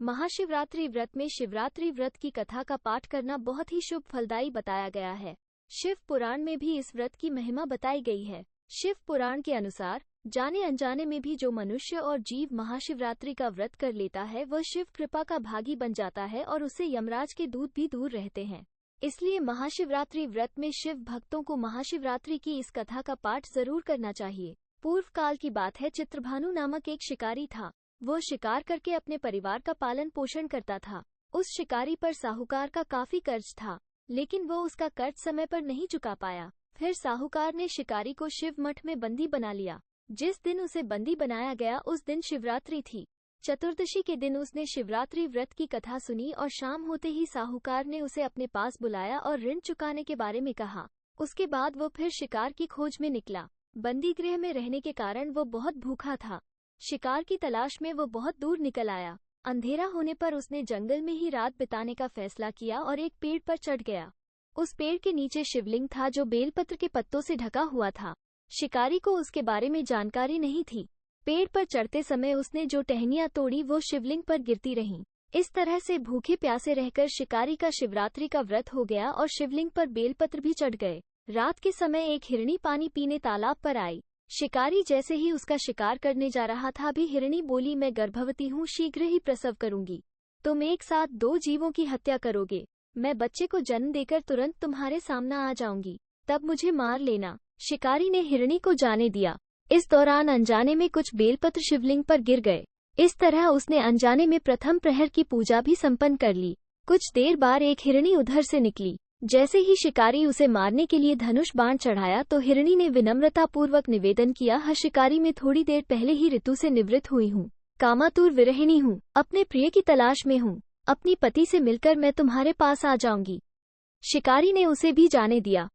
महाशिवरात्रि व्रत में शिवरात्रि व्रत की कथा का पाठ करना बहुत ही शुभ फलदायी बताया गया है। शिव पुराण में भी इस व्रत की महिमा बताई गई है। शिव पुराण के अनुसार जाने अनजाने में भी जो मनुष्य और जीव महाशिवरात्रि का व्रत कर लेता है वह शिव कृपा का भागी बन जाता है और उससे यमराज के दूत भी दूर रहते हैं। इसलिए महाशिवरात्रि व्रत में शिव भक्तों को महाशिवरात्रि की इस कथा का पाठ जरूर करना चाहिए। पूर्व काल की बात है, चित्रभानु नामक एक शिकारी था। वो शिकार करके अपने परिवार का पालन पोषण करता था। उस शिकारी पर साहूकार का काफी कर्ज था, लेकिन वो उसका कर्ज समय पर नहीं चुका पाया। फिर साहूकार ने शिकारी को शिव मठ में बंदी बना लिया। जिस दिन उसे बंदी बनाया गया उस दिन शिवरात्रि थी। चतुर्दशी के दिन उसने शिवरात्रि व्रत की कथा सुनी और शाम होते ही साहूकार ने उसे अपने पास बुलाया और ऋण चुकाने के बारे में कहा। उसके बाद वो फिर शिकार की खोज में निकला। बंदी गृह में रहने के कारण वो बहुत भूखा था। शिकार की तलाश में वो बहुत दूर निकल आया। अंधेरा होने पर उसने जंगल में ही रात बिताने का फैसला किया और एक पेड़ पर चढ़ गया। उस पेड़ के नीचे शिवलिंग था जो बेलपत्र के पत्तों से ढका हुआ था। शिकारी को उसके बारे में जानकारी नहीं थी। पेड़ पर चढ़ते समय उसने जो टहनियां तोड़ी वो शिवलिंग पर गिरती रहीं। इस तरह से भूखे प्यासे रहकर शिकारी का शिवरात्रि का व्रत हो गया और शिवलिंग पर बेलपत्र भी चढ़ गए। रात के समय एक हिरणी पानी पीने तालाब पर आई। शिकारी जैसे ही उसका शिकार करने जा रहा था भी हिरणी बोली, मैं गर्भवती हूँ, शीघ्र ही प्रसव करूंगी। तुम एक साथ दो जीवों की हत्या करोगे। मैं बच्चे को जन्म देकर तुरंत तुम्हारे सामने आ जाऊंगी, तब मुझे मार लेना। शिकारी ने हिरणी को जाने दिया। इस दौरान अनजाने में कुछ बेलपत्र शिवलिंग पर गिर गए। इस तरह उसने अनजाने में प्रथम प्रहर की पूजा भी संपन्न कर ली। कुछ देर बाद एक हिरणी उधर से निकली। जैसे ही शिकारी उसे मारने के लिए धनुष बाण चढ़ाया तो हिरणी ने विनम्रता पूर्वक निवेदन किया, हाँ शिकारी, मैं थोड़ी देर पहले ही ऋतु से निवृत्त हुई हूँ, कामातुर विरहिणी हूँ, अपने प्रिय की तलाश में हूँ। अपनी पति से मिलकर मैं तुम्हारे पास आ जाऊंगी। शिकारी ने उसे भी जाने दिया।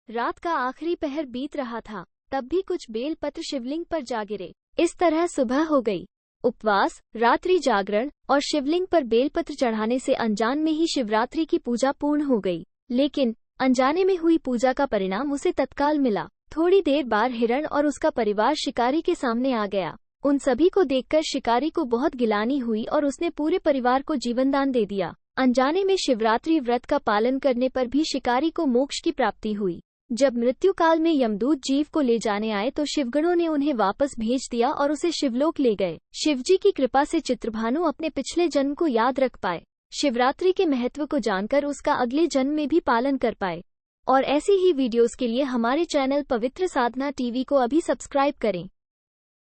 रात का आखिरी पहर बीत रहा था, तब भी कुछ बेलपत्र शिवलिंग पर जा गिरे। इस तरह सुबह हो गई। उपवास, रात्रि जागरण और शिवलिंग पर बेलपत्र चढ़ाने से अनजान में ही शिवरात्रि की पूजा पूर्ण हो गई। लेकिन अनजाने में हुई पूजा का परिणाम उसे तत्काल मिला। थोड़ी देर बाद हिरण और उसका परिवार शिकारी के सामने आ गया। उन सभी को देखकर शिकारी को बहुत गिलानी हुई और उसने पूरे परिवार को जीवनदान दे दिया। अनजाने में शिवरात्रि व्रत का पालन करने पर भी शिकारी को मोक्ष की प्राप्ति हुई। जब मृत्यु काल में यमदूत जीव को ले जाने आए तो शिवगणों ने उन्हें वापस भेज दिया और उसे शिवलोक ले गए। शिवजी की कृपा से चित्रभानु अपने पिछले जन्म को याद रख पाए, शिवरात्रि के महत्व को जानकर उसका अगले जन्म में भी पालन कर पाए। और ऐसी ही वीडियोस के लिए हमारे चैनल पवित्र साधना टीवी को अभी सब्सक्राइब करें।